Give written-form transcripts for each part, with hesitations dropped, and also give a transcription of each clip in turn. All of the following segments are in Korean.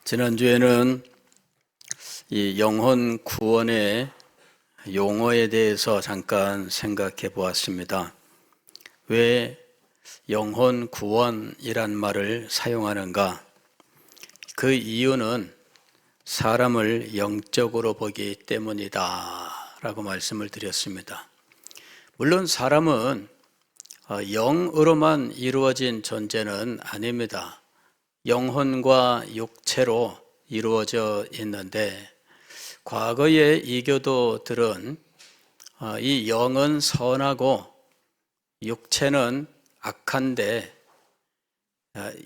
지난주에는 이 영혼 구원의 용어에 대해서 잠깐 생각해 보았습니다. 왜 영혼 구원이란 말을 사용하는가? 그 이유는 사람을 영적으로 보기 때문이다 라고 말씀을 드렸습니다. 물론 사람은 영으로만 이루어진 존재는 아닙니다. 영혼과 육체로 이루어져 있는데, 과거의 이교도들은 이 영은 선하고 육체는 악한데,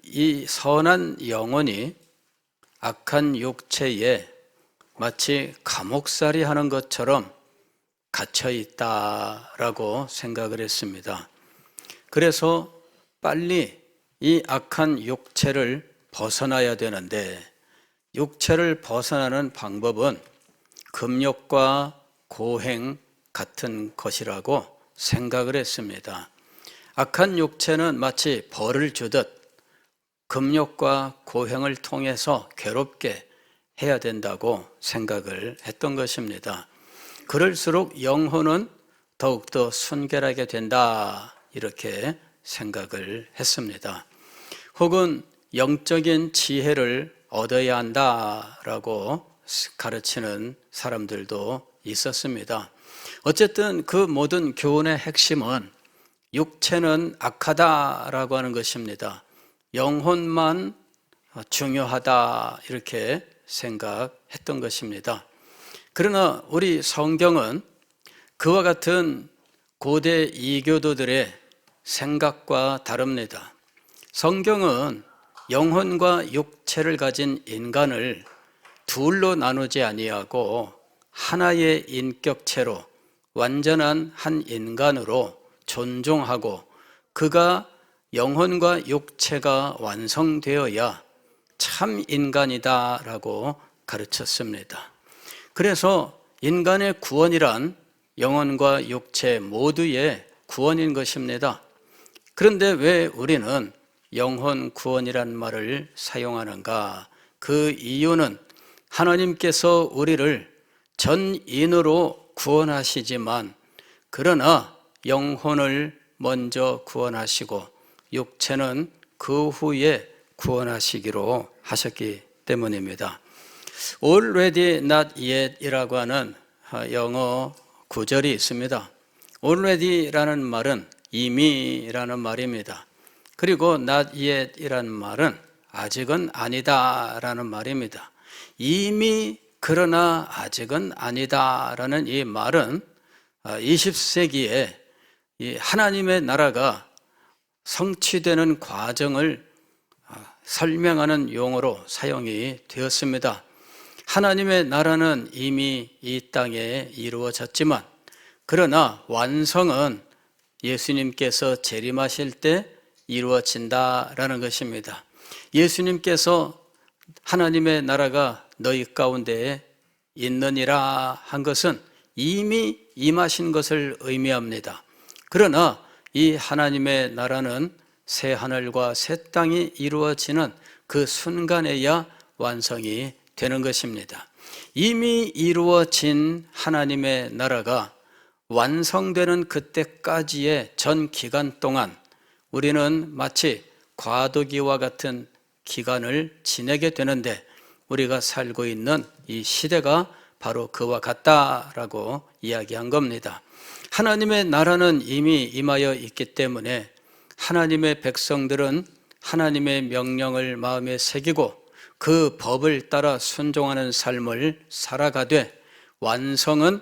이 선한 영혼이 악한 육체에 마치 감옥살이 하는 것처럼 갇혀 있다라고 생각을 했습니다. 그래서 빨리 이 악한 육체를 벗어나야 되는데, 육체를 벗어나는 방법은 금욕과 고행 같은 것이라고 생각을 했습니다. 악한 육체는 마치 벌을 주듯 금욕과 고행을 통해서 괴롭게 해야 된다고 생각을 했던 것입니다. 그럴수록 영혼은 더욱더 순결하게 된다, 이렇게 생각을 했습니다. 혹은 영적인 지혜를 얻어야 한다라고 가르치는 사람들도 있었습니다. 어쨌든 그 모든 교훈의 핵심은 육체는 악하다라고 하는 것입니다. 영혼만 중요하다, 이렇게 생각했던 것입니다. 그러나 우리 성경은 그와 같은 고대 이교도들의 생각과 다릅니다. 성경은 영혼과 육체를 가진 인간을 둘로 나누지 아니하고 하나의 인격체로 완전한 한 인간으로 존중하고, 그가 영혼과 육체가 완성되어야 참 인간이다라고 가르쳤습니다. 그래서 인간의 구원이란 영혼과 육체 모두의 구원인 것입니다. 그런데 왜 우리는 영혼 구원이란 말을 사용하는가? 그 이유는 하나님께서 우리를 전인으로 구원하시지만, 그러나 영혼을 먼저 구원하시고 육체는 그 후에 구원하시기로 하셨기 때문입니다. Already not yet 이라고 하는 영어 구절이 있습니다. Already라는 말은 이미라는 말입니다. 그리고 not yet 이라는 말은 아직은 아니다 라는 말입니다. 이미 그러나 아직은 아니다 라는 이 말은 20세기에 하나님의 나라가 성취되는 과정을 설명하는 용어로 사용이 되었습니다. 하나님의 나라는 이미 이 땅에 이루어졌지만, 그러나 완성은 예수님께서 재림하실 때 이루어진다라는 것입니다. 예수님께서 하나님의 나라가 너희 가운데에 있느니라 한 것은 이미 임하신 것을 의미합니다. 그러나 이 하나님의 나라는 새 하늘과 새 땅이 이루어지는 그 순간에야 완성이 되는 것입니다. 이미 이루어진 하나님의 나라가 완성되는 그때까지의 전 기간 동안 우리는 마치 과도기와 같은 기간을 지내게 되는데, 우리가 살고 있는 이 시대가 바로 그와 같다라고 이야기한 겁니다. 하나님의 나라는 이미 임하여 있기 때문에 하나님의 백성들은 하나님의 명령을 마음에 새기고 그 법을 따라 순종하는 삶을 살아가되, 완성은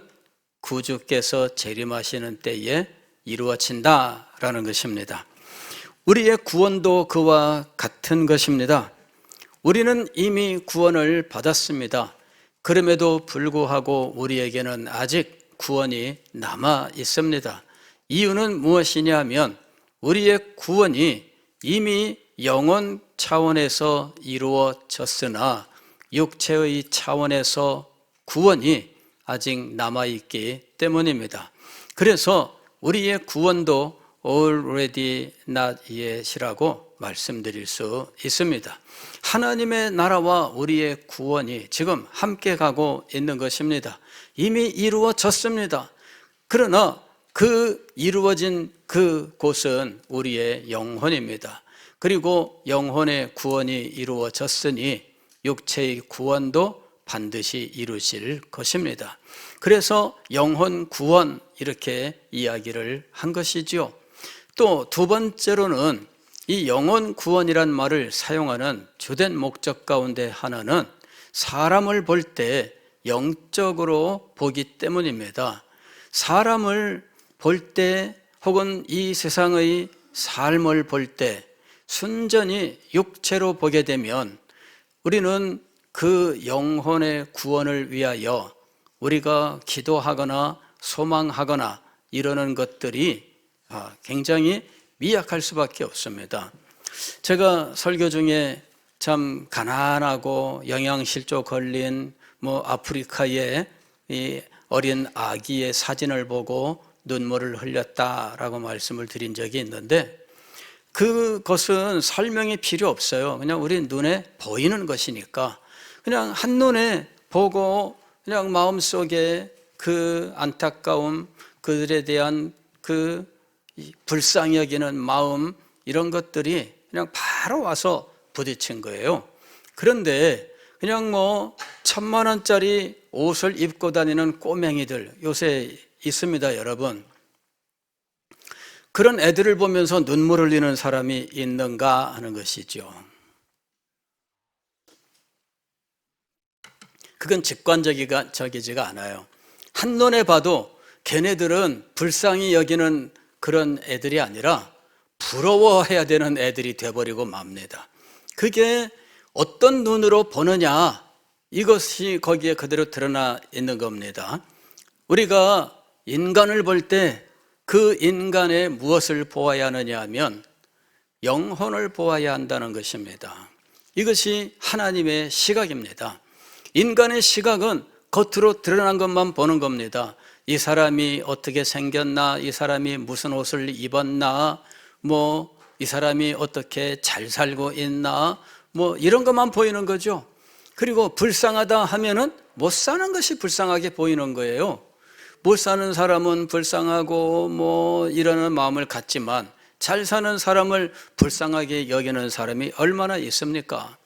구주께서 재림하시는 때에 이루어진다라는 것입니다. 우리의 구원도 그와 같은 것입니다. 우리는 이미 구원을 받았습니다. 그럼에도 불구하고 우리에게는 아직 구원이 남아 있습니다. 이유는 무엇이냐면, 우리의 구원이 이미 영혼 차원에서 이루어졌으나 육체의 차원에서 구원이 아직 남아있기 때문입니다. 그래서 우리의 구원도 already not yet이라고 말씀드릴 수 있습니다. 하나님의 나라와 우리의 구원이 지금 함께 가고 있는 것입니다. 이미 이루어졌습니다. 그러나 그 이루어진 그 곳은 우리의 영혼입니다. 그리고 영혼의 구원이 이루어졌으니 육체의 구원도 반드시 이루실 것입니다. 그래서 영혼 구원 이렇게 이야기를 한 것이지요. 또 두 번째로는 이 영혼 구원이란 말을 사용하는 주된 목적 가운데 하나는 사람을 볼 때 영적으로 보기 때문입니다. 사람을 볼 때 혹은 이 세상의 삶을 볼 때 순전히 육체로 보게 되면 우리는 그 영혼의 구원을 위하여 우리가 기도하거나 소망하거나 이러는 것들이 굉장히 미약할 수밖에 없습니다. 제가 설교 중에 참 가난하고 영양실조 걸린 아프리카의 이 어린 아기의 사진을 보고 눈물을 흘렸다라고 말씀을 드린 적이 있는데, 그것은 설명이 필요 없어요. 그냥 우리 눈에 보이는 것이니까 그냥 한눈에 보고 그냥 마음속에 그 안타까움, 그들에 대한 그 불쌍히 여기는 마음, 이런 것들이 그냥 바로 와서 부딪힌 거예요. 그런데 그냥 1,000만 원짜리 옷을 입고 다니는 꼬맹이들 요새 있습니다, 여러분. 그런 애들을 보면서 눈물 흘리는 사람이 있는가 하는 것이죠. 그건 직관적이지가 않아요. 한눈에 봐도 걔네들은 불쌍히 여기는 그런 애들이 아니라 부러워해야 되는 애들이 돼버리고 맙니다. 그게 어떤 눈으로 보느냐, 이것이 거기에 그대로 드러나 있는 겁니다. 우리가 인간을 볼 때 그 인간의 무엇을 보아야 하느냐 하면 영혼을 보아야 한다는 것입니다. 이것이 하나님의 시각입니다. 인간의 시각은 겉으로 드러난 것만 보는 겁니다. 이 사람이 어떻게 생겼나, 이 사람이 무슨 옷을 입었나, 이 사람이 어떻게 잘 살고 있나, 이런 것만 보이는 거죠. 그리고 불쌍하다 하면은 못 사는 것이 불쌍하게 보이는 거예요. 못 사는 사람은 불쌍하고 이러는 마음을 갖지만 잘 사는 사람을 불쌍하게 여기는 사람이 얼마나 있습니까?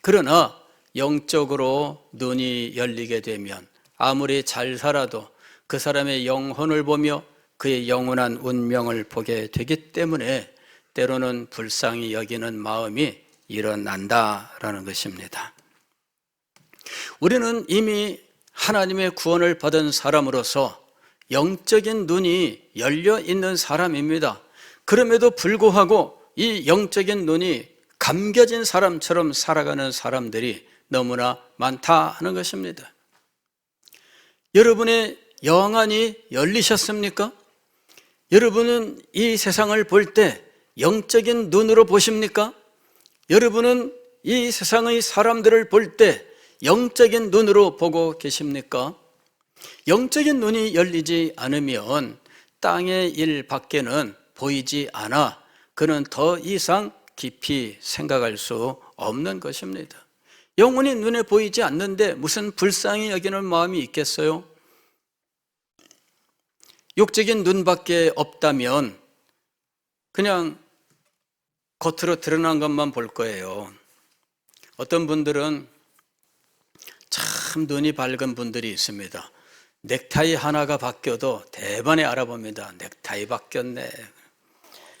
그러나 영적으로 눈이 열리게 되면 아무리 잘 살아도 그 사람의 영혼을 보며 그의 영원한 운명을 보게 되기 때문에 때로는 불쌍히 여기는 마음이 일어난다라는 것입니다. 우리는 이미 하나님의 구원을 받은 사람으로서 영적인 눈이 열려 있는 사람입니다. 그럼에도 불구하고 이 영적인 눈이 감겨진 사람처럼 살아가는 사람들이 너무나 많다 하는 것입니다. 여러분의 영안이 열리셨습니까? 여러분은 이 세상을 볼 때 영적인 눈으로 보십니까? 여러분은 이 세상의 사람들을 볼 때 영적인 눈으로 보고 계십니까? 영적인 눈이 열리지 않으면 땅의 일 밖에는 보이지 않아 그는 더 이상 깊이 생각할 수 없는 것입니다. 영혼이 눈에 보이지 않는데 무슨 불쌍히 여기는 마음이 있겠어요? 육적인 눈밖에 없다면 그냥 겉으로 드러난 것만 볼 거예요. 어떤 분들은 참 눈이 밝은 분들이 있습니다. 넥타이 하나가 바뀌어도 대번에 알아봅니다. 넥타이 바뀌었네.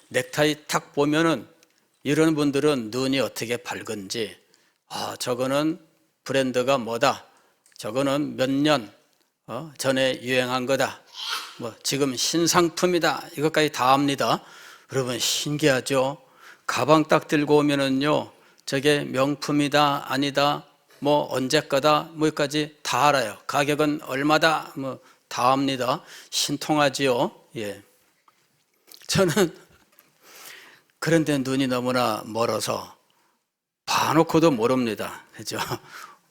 넥타이 탁 보면은 이런 분들은 눈이 어떻게 밝은지, 저거는 브랜드가 뭐다, 저거는 몇 년 전에 유행한 거다, 지금 신상품이다, 이것까지 다 압니다. 여러분 신기하죠? 가방 딱 들고 오면은요, 저게 명품이다 아니다, 언제 거다, 뭐까지 다 알아요. 가격은 얼마다, 다 압니다. 신통하지요. 예. 저는 그런데 눈이 너무나 멀어서 봐놓고도 모릅니다. 그죠?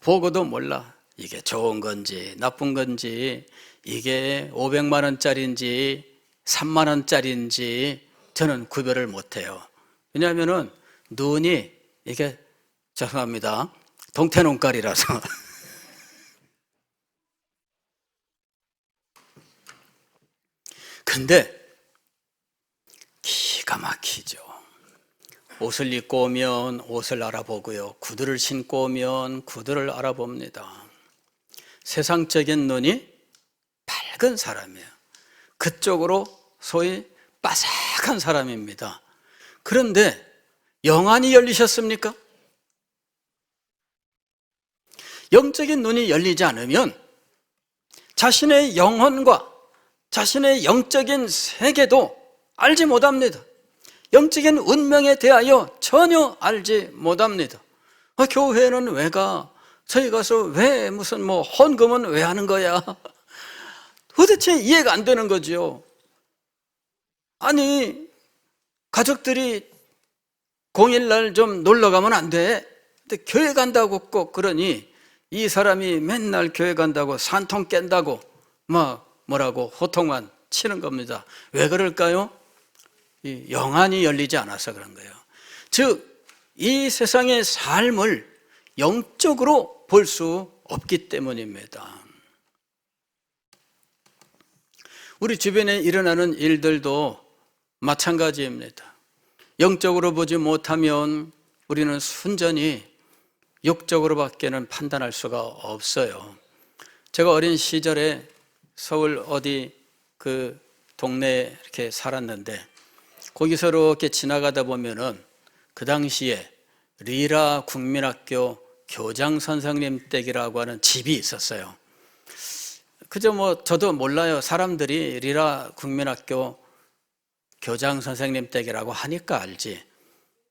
보고도 몰라. 이게 좋은 건지 나쁜 건지, 이게 500만 원짜리인지 3만 원짜리인지 저는 구별을 못해요. 왜냐하면은 눈이 이게 죄송합니다. 동태눈깔이라서 근데 기가 막히죠. 옷을 입고 오면 옷을 알아보고요. 구두를 신고 오면 구두를 알아봅니다. 세상적인 눈이 밝은 사람이에요. 그쪽으로 소위 빠삭한 사람입니다. 그런데 영안이 열리셨습니까? 영적인 눈이 열리지 않으면 자신의 영혼과 자신의 영적인 세계도 알지 못합니다. 영적인 운명에 대하여 전혀 알지 못합니다. 교회는 왜 가? 저희 가서 왜 무슨 헌금은 왜 하는 거야? 도대체 이해가 안 되는 거죠. 아니, 가족들이 공일날 좀 놀러 가면 안 돼? 근데 교회 간다고 꼭 그러니 이 사람이 맨날 교회 간다고 산통 깬다고 뭐라고 호통만 치는 겁니다. 왜 그럴까요? 이 영안이 열리지 않아서 그런 거예요. 즉, 이 세상의 삶을 영적으로 볼 수 없기 때문입니다. 우리 주변에 일어나는 일들도 마찬가지입니다. 영적으로 보지 못하면 우리는 순전히 육적으로밖에는 판단할 수가 없어요. 제가 어린 시절에 서울 어디 그 동네에 이렇게 살았는데 거기서 이렇게 지나가다 보면은 그 당시에 리라 국민학교 교장 선생님 댁이라고 하는 집이 있었어요. 그저 저도 몰라요. 사람들이 리라 국민학교 교장 선생님 댁이라고 하니까 알지.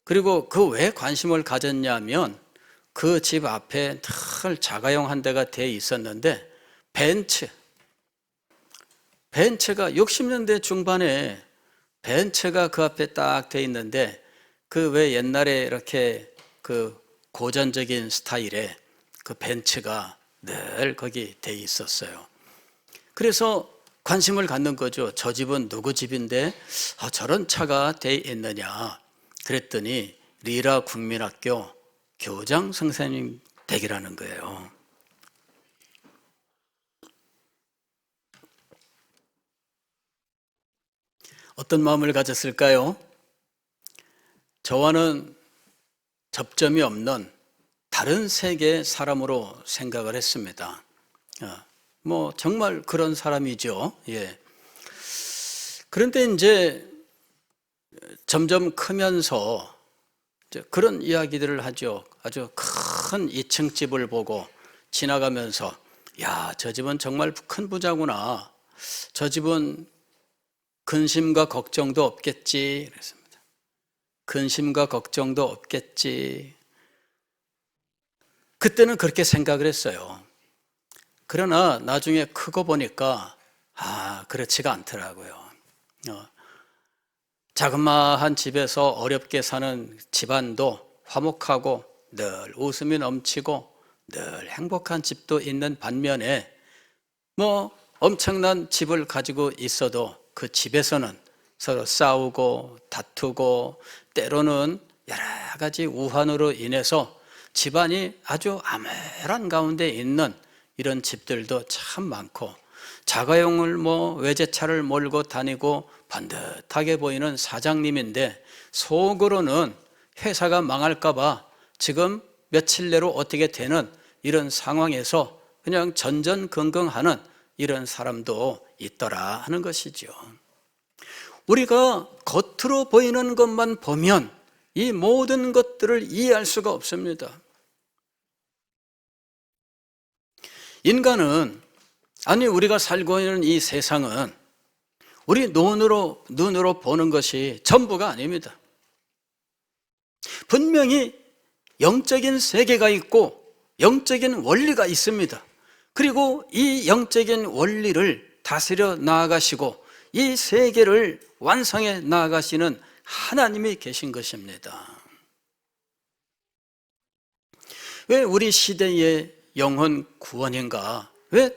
그리고 그 왜 관심을 가졌냐면 그 집 앞에 늘 자가용 한 대가 돼 있었는데 벤츠가 60년대 중반에 벤츠가 그 앞에 딱 돼 있는데 그 왜 옛날에 이렇게 그 고전적인 스타일의 그 벤츠가 늘 거기 돼 있었어요. 그래서 관심을 갖는 거죠. 저 집은 누구 집인데 저런 차가 돼 있느냐. 그랬더니 리라 국민학교 교장 선생님 댁이라는 거예요. 어떤 마음을 가졌을까요? 저와는 접점이 없는 다른 세계의 사람으로 생각을 했습니다. 정말 그런 사람이죠. 예. 그런데 이제 점점 크면서 이제 그런 이야기들을 하죠. 아주 큰 2층 집을 보고 지나가면서 야, 저 집은 정말 큰 부자구나. 저 집은 근심과 걱정도 없겠지. 그랬습니다. 근심과 걱정도 없겠지. 그때는 그렇게 생각을 했어요. 그러나 나중에 크고 보니까 그렇지가 않더라고요. 자그마한 집에서 어렵게 사는 집안도 화목하고 늘 웃음이 넘치고 늘 행복한 집도 있는 반면에 엄청난 집을 가지고 있어도 그 집에서는 서로 싸우고 다투고 때로는 여러 가지 우환으로 인해서 집안이 아주 암울한 가운데 있는 이런 집들도 참 많고 자가용을 외제차를 몰고 다니고 반듯하게 보이는 사장님인데 속으로는 회사가 망할까 봐 지금 며칠 내로 어떻게 되는 이런 상황에서 그냥 전전긍긍하는 이런 사람도 있더라 하는 것이죠. 우리가 겉으로 보이는 것만 보면 이 모든 것들을 이해할 수가 없습니다. 인간은 우리가 살고 있는 이 세상은 우리 눈으로 보는 것이 전부가 아닙니다. 분명히 영적인 세계가 있고 영적인 원리가 있습니다. 그리고 이 영적인 원리를 다스려 나아가시고 이 세계를 완성해 나아가시는 하나님이 계신 것입니다. 왜 우리 시대의 영혼 구원인가? 왜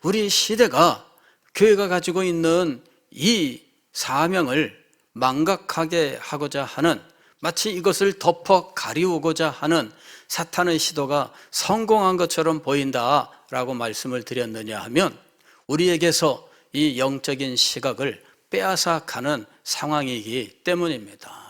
우리 시대가 교회가 가지고 있는 이 사명을 망각하게 하고자 하는 마치 이것을 덮어 가리우고자 하는 사탄의 시도가 성공한 것처럼 보인다라고 말씀을 드렸느냐 하면 우리에게서 이 영적인 시각을 빼앗아 가는 상황이기 때문입니다.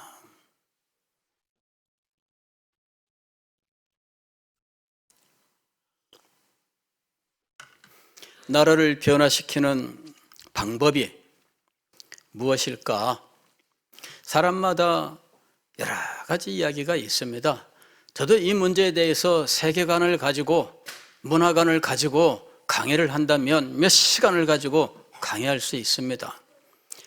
나라를 변화시키는 방법이 무엇일까? 사람마다 여러 가지 이야기가 있습니다. 저도 이 문제에 대해서 세계관을 가지고 문화관을 가지고 강의를 한다면 몇 시간을 가지고 강의할 수 있습니다.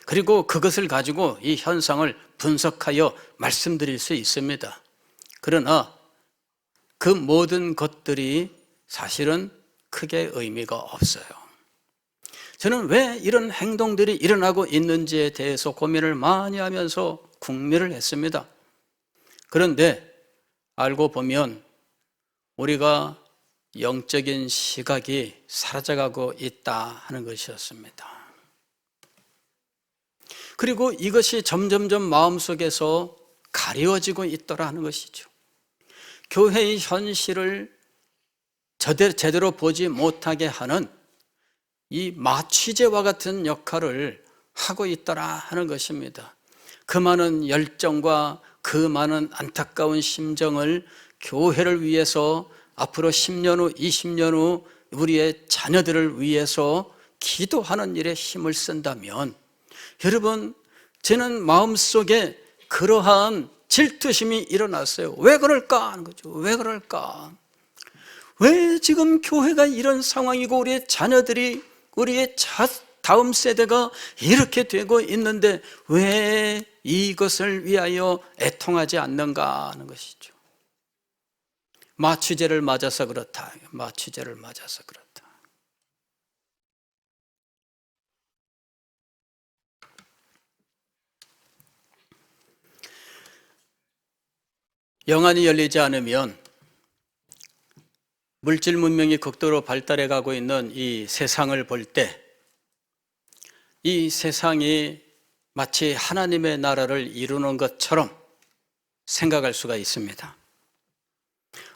그리고 그것을 가지고 이 현상을 분석하여 말씀드릴 수 있습니다. 그러나 그 모든 것들이 사실은 크게 의미가 없어요. 저는 왜 이런 행동들이 일어나고 있는지에 대해서 고민을 많이 하면서 궁리를 했습니다. 그런데 알고 보면 우리가 영적인 시각이 사라져가고 있다 하는 것이었습니다. 그리고 이것이 점점점 마음속에서 가려워지고 있더라 하는 것이죠. 교회의 현실을 제대로 보지 못하게 하는 이 마취제와 같은 역할을 하고 있더라 하는 것입니다. 그 많은 열정과 그 많은 안타까운 심정을 교회를 위해서 앞으로 10년 후, 20년 후 우리의 자녀들을 위해서 기도하는 일에 힘을 쓴다면 여러분, 저는 마음속에 그러한 질투심이 일어났어요. 왜 그럴까 하는 거죠. 왜 그럴까? 왜 지금 교회가 이런 상황이고 우리의 자녀들이 우리의 다음 세대가 이렇게 되고 있는데 왜 이것을 위하여 애통하지 않는가 하는 것이죠. 마취제를 맞아서 그렇다. 마취제를 맞아서 그렇다. 영안이 열리지 않으면 물질 문명이 극도로 발달해 가고 있는 이 세상을 볼 때 이 세상이 마치 하나님의 나라를 이루는 것처럼 생각할 수가 있습니다.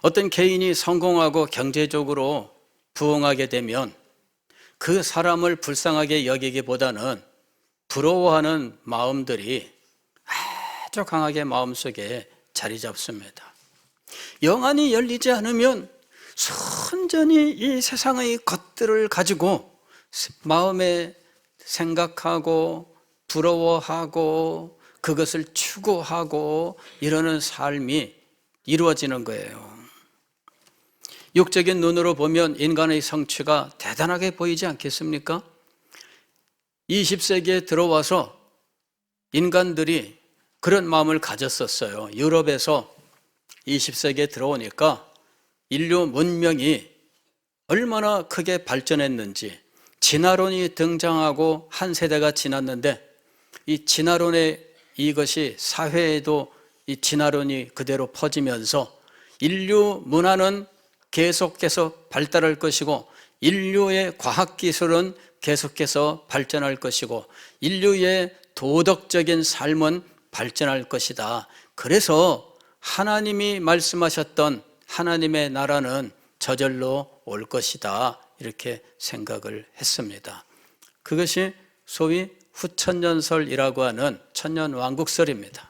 어떤 개인이 성공하고 경제적으로 부흥하게 되면 그 사람을 불쌍하게 여기기보다는 부러워하는 마음들이 아주 강하게 마음속에 자리 잡습니다. 영안이 열리지 않으면 순전히 이 세상의 것들을 가지고 마음에 생각하고 부러워하고 그것을 추구하고 이러는 삶이 이루어지는 거예요. 육적인 눈으로 보면 인간의 성취가 대단하게 보이지 않겠습니까? 20세기에 들어와서 인간들이 그런 마음을 가졌었어요. 유럽에서 20세기에 들어오니까 인류 문명이 얼마나 크게 발전했는지, 진화론이 등장하고 한 세대가 지났는데 이 진화론의 이것이 사회에도 이 진화론이 그대로 퍼지면서 인류 문화는 계속해서 발달할 것이고 인류의 과학기술은 계속해서 발전할 것이고 인류의 도덕적인 삶은 발전할 것이다. 그래서 하나님이 말씀하셨던 하나님의 나라는 저절로 올 것이다. 이렇게 생각을 했습니다. 그것이 소위 후천년설이라고 하는 천년왕국설입니다.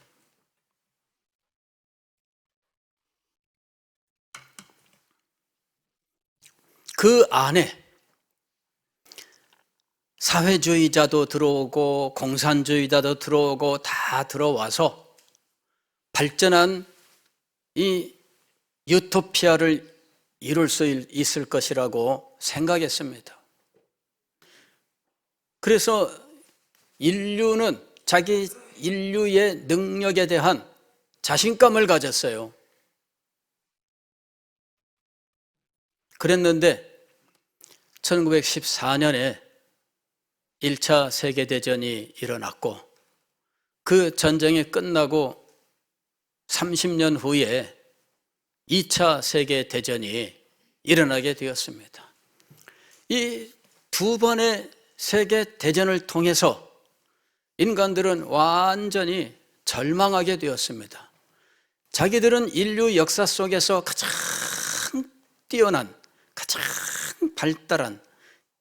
그 안에 사회주의자도 들어오고 공산주의자도 들어오고 다 들어와서 발전한 이 유토피아를 이룰 수 있을 것이라고 생각했습니다. 그래서 인류는 자기 인류의 능력에 대한 자신감을 가졌어요. 그랬는데 1914년에 1차 세계대전이 일어났고 그 전쟁이 끝나고 30년 후에 2차 세계대전이 일어나게 되었습니다. 이 두 번의 세계대전을 통해서 인간들은 완전히 절망하게 되었습니다. 자기들은 인류 역사 속에서 가장 뛰어난, 가장 발달한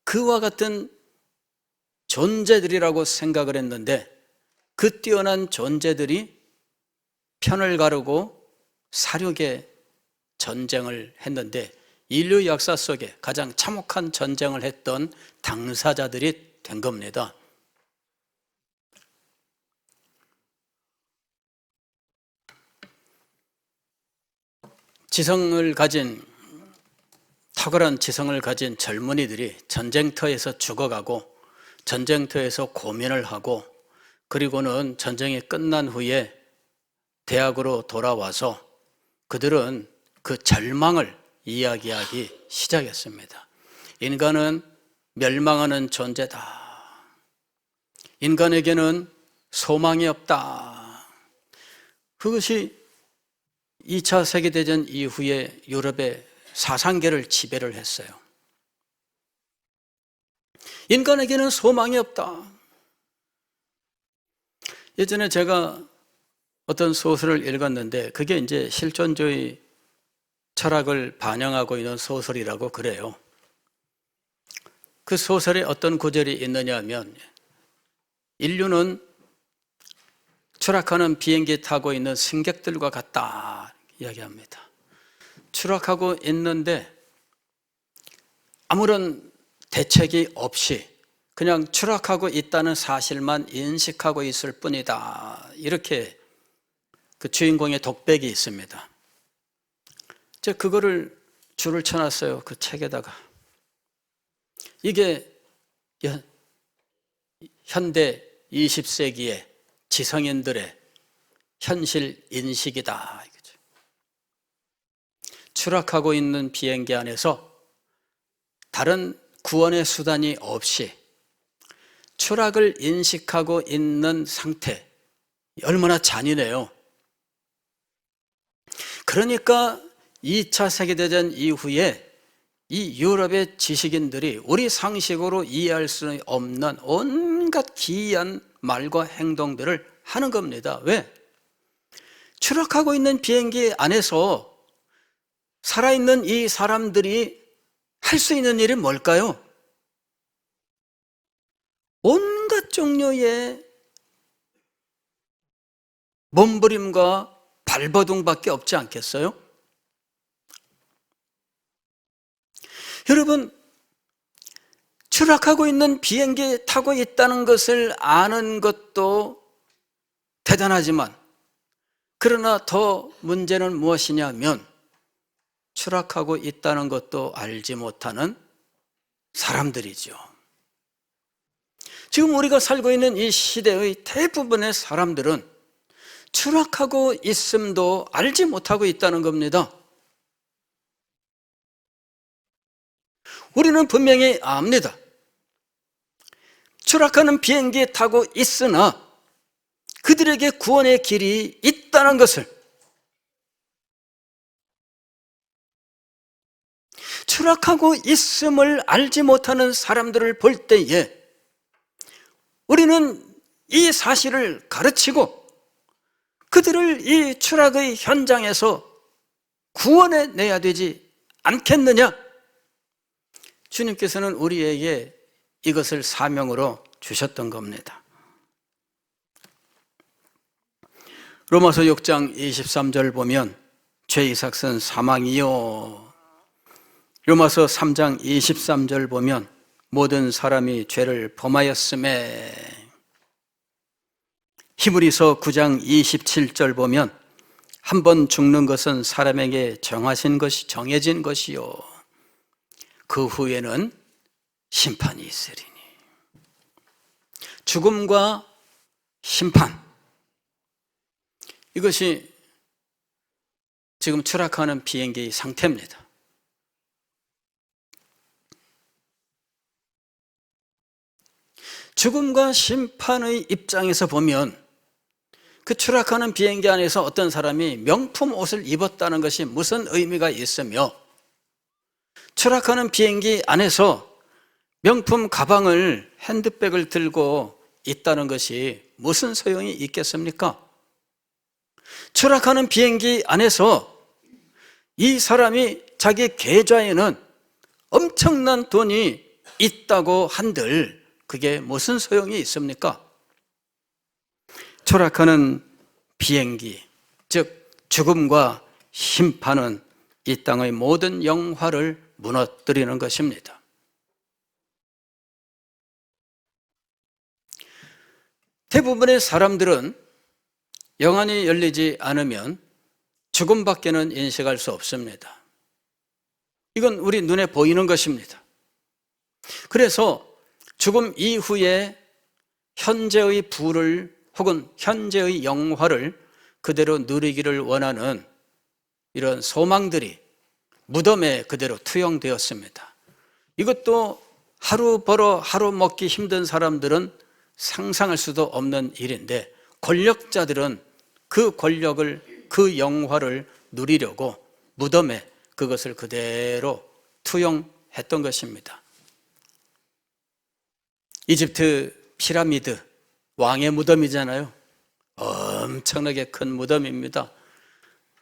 그와 같은 존재들이라고 생각을 했는데, 그 뛰어난 존재들이 편을 가르고 사륙의 전쟁을 했는데, 인류 역사 속에 가장 참혹한 전쟁을 했던 당사자들이 된 겁니다. 탁월한 지성을 가진 젊은이들이 전쟁터에서 죽어가고 전쟁터에서 고민을 하고, 그리고는 전쟁이 끝난 후에 대학으로 돌아와서 그들은 그 절망을 이야기하기 시작했습니다. 인간은 멸망하는 존재다. 인간에게는 소망이 없다. 그것이 2차 세계대전 이후에 유럽의 사상계를 지배를 했어요. 인간에게는 소망이 없다. 예전에 제가 어떤 소설을 읽었는데, 그게 이제 실존주의 철학을 반영하고 있는 소설이라고 그래요. 그 소설에 어떤 구절이 있느냐 하면, 인류는 추락하는 비행기 타고 있는 승객들과 같다 이야기합니다. 추락하고 있는데 아무런 대책이 없이 그냥 추락하고 있다는 사실만 인식하고 있을 뿐이다. 이렇게 그 주인공의 독백이 있습니다. 제가 그거를 줄을 쳐놨어요. 그 책에다가. 이게 현대 20세기의 지성인들의 현실 인식이다. 추락하고 있는 비행기 안에서 다른 구원의 수단이 없이 추락을 인식하고 있는 상태, 얼마나 잔인해요. 그러니까 2차 세계대전 이후에 이 유럽의 지식인들이 우리 상식으로 이해할 수 없는 온갖 기이한 말과 행동들을 하는 겁니다. 왜? 추락하고 있는 비행기 안에서 살아있는 이 사람들이 할 수 있는 일이 뭘까요? 온갖 종류의 몸부림과 발버둥밖에 없지 않겠어요? 여러분, 추락하고 있는 비행기에 타고 있다는 것을 아는 것도 대단하지만, 그러나 더 문제는 무엇이냐면 추락하고 있다는 것도 알지 못하는 사람들이죠. 지금 우리가 살고 있는 이 시대의 대부분의 사람들은 추락하고 있음도 알지 못하고 있다는 겁니다. 우리는 분명히 압니다. 추락하는 비행기에 타고 있으나 그들에게 구원의 길이 있다는 것을, 추락하고 있음을 알지 못하는 사람들을 볼 때에 우리는 이 사실을 가르치고 그들을 이 추락의 현장에서 구원해 내야 되지 않겠느냐? 주님께서는 우리에게 이것을 사명으로 주셨던 겁니다. 로마서 6장 23절 보면 죄의 삭은 사망이요, 로마서 3장 23절 보면 모든 사람이 죄를 범하였음에, 히브리서 9장 27절 보면 한 번 죽는 것은 사람에게 정해진 것이요, 그 후에는 심판이 있으리니. 죽음과 심판, 이것이 지금 추락하는 비행기의 상태입니다. 죽음과 심판의 입장에서 보면 그 추락하는 비행기 안에서 어떤 사람이 명품 옷을 입었다는 것이 무슨 의미가 있으며, 추락하는 비행기 안에서 명품 가방을, 핸드백을 들고 있다는 것이 무슨 소용이 있겠습니까? 추락하는 비행기 안에서 이 사람이 자기 계좌에는 엄청난 돈이 있다고 한들 그게 무슨 소용이 있습니까? 추락하는 비행기, 즉 죽음과 심판은 이 땅의 모든 영화를 무너뜨리는 것입니다. 대부분의 사람들은 영안이 열리지 않으면 죽음밖에는 인식할 수 없습니다. 이건 우리 눈에 보이는 것입니다. 그래서 죽음 이후에 현재의 부를 혹은 현재의 영화를 그대로 누리기를 원하는 이런 소망들이 무덤에 그대로 투영되었습니다. 이것도 하루 벌어 하루 먹기 힘든 사람들은 상상할 수도 없는 일인데, 권력자들은 그 권력을, 그 영화를 누리려고 무덤에 그것을 그대로 투영했던 것입니다. 이집트 피라미드, 왕의 무덤이잖아요. 엄청나게 큰 무덤입니다.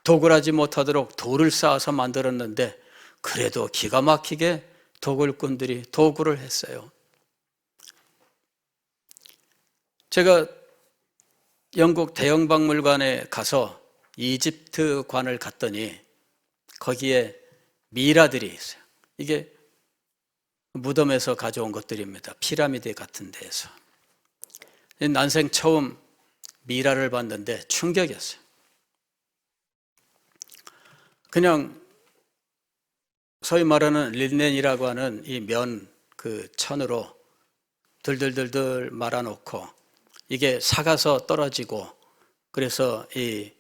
도굴하지 못하도록 돌을 쌓아서 만들었는데 그래도 기가 막히게 도굴꾼들이 도굴을 했어요. 제가 영국 대형박물관에 가서 이집트 관을 갔더니 거기에 미라들이 있어요. 이게 무덤에서 가져온 것들입니다. 피라미드 같은 데에서. 난생 처음 미라를 봤는데 충격이었어요. 그냥 소위 말하는 린넨이라고 하는 이 면 그 천으로 들들들들 말아놓고 이게 삭아서 떨어지고, 그래서 이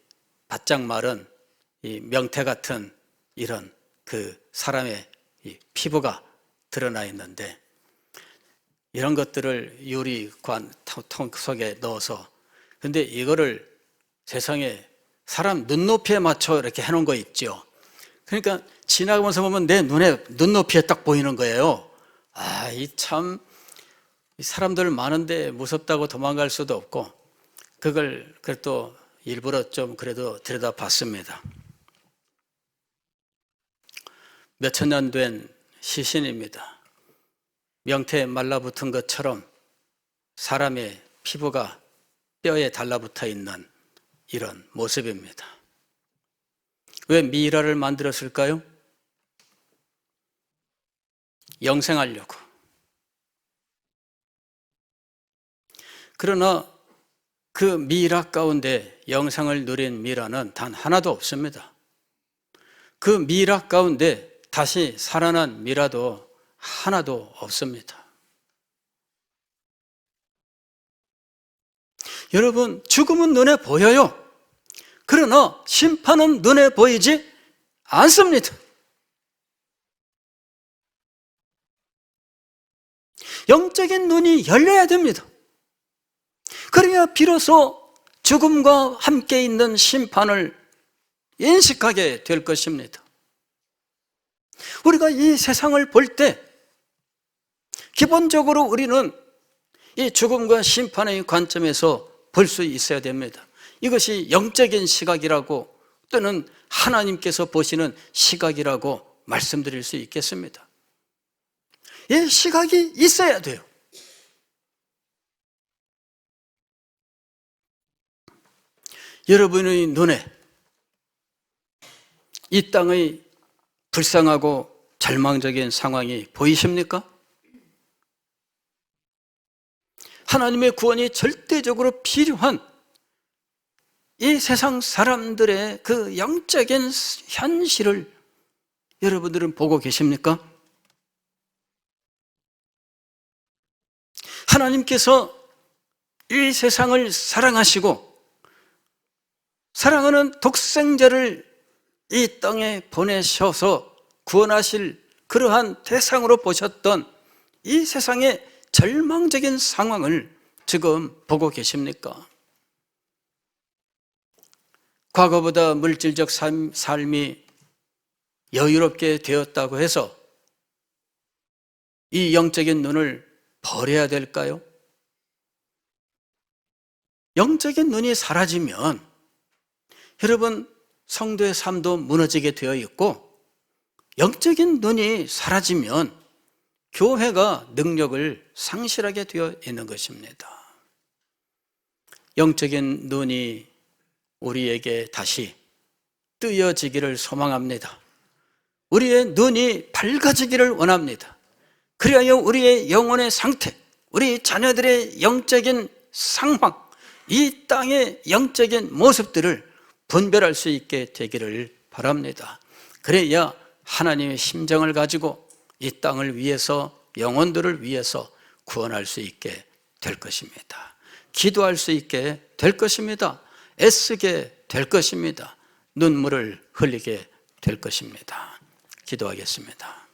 바짝 마른 이 명태 같은 이런 그 사람의 이 피부가 드러나 있는데, 이런 것들을 유리관 통 속에 넣어서, 근데 이거를 세상에 사람 눈높이에 맞춰 이렇게 해놓은 거 있죠. 그러니까 지나가면서 보면 내 눈에 눈높이에 딱 보이는 거예요. 아, 이 참 사람들 많은데 무섭다고 도망갈 수도 없고, 그걸 그래도 일부러 좀 그래도 들여다봤습니다. 몇천 년 된 시신입니다. 명태에 말라붙은 것처럼 사람의 피부가 뼈에 달라붙어 있는 이런 모습입니다. 왜 미라를 만들었을까요? 영생하려고. 그러나 그 미라 가운데 영생을 누린 미라는 단 하나도 없습니다. 그 미라 가운데 다시 살아난 미라도 하나도 없습니다. 여러분, 죽음은 눈에 보여요. 그러나 심판은 눈에 보이지 않습니다. 영적인 눈이 열려야 됩니다. 그래야 비로소 죽음과 함께 있는 심판을 인식하게 될 것입니다. 우리가 이 세상을 볼 때 기본적으로 우리는 이 죽음과 심판의 관점에서 볼 수 있어야 됩니다. 이것이 영적인 시각이라고, 또는 하나님께서 보시는 시각이라고 말씀드릴 수 있겠습니다. 이 시각이 있어야 돼요. 여러분의 눈에 이 땅의 불쌍하고 절망적인 상황이 보이십니까? 하나님의 구원이 절대적으로 필요한 이 세상 사람들의 그 영적인 현실을 여러분들은 보고 계십니까? 하나님께서 이 세상을 사랑하시고 사랑하는 독생자를 이 땅에 보내셔서 구원하실 그러한 대상으로 보셨던 이 세상의 절망적인 상황을 지금 보고 계십니까? 과거보다 물질적 삶이 여유롭게 되었다고 해서 이 영적인 눈을 버려야 될까요? 영적인 눈이 사라지면 여러분, 성도의 삶도 무너지게 되어 있고 영적인 눈이 사라지면 교회가 능력을 상실하게 되어 있는 것입니다. 영적인 눈이 우리에게 다시 뜨여지기를 소망합니다. 우리의 눈이 밝아지기를 원합니다. 그리하여 우리의 영혼의 상태, 우리 자녀들의 영적인 상황, 이 땅의 영적인 모습들을 분별할 수 있게 되기를 바랍니다. 그래야 하나님의 심정을 가지고 이 땅을 위해서, 영혼들을 위해서 구원할 수 있게 될 것입니다. 기도할 수 있게 될 것입니다. 애쓰게 될 것입니다. 눈물을 흘리게 될 것입니다. 기도하겠습니다.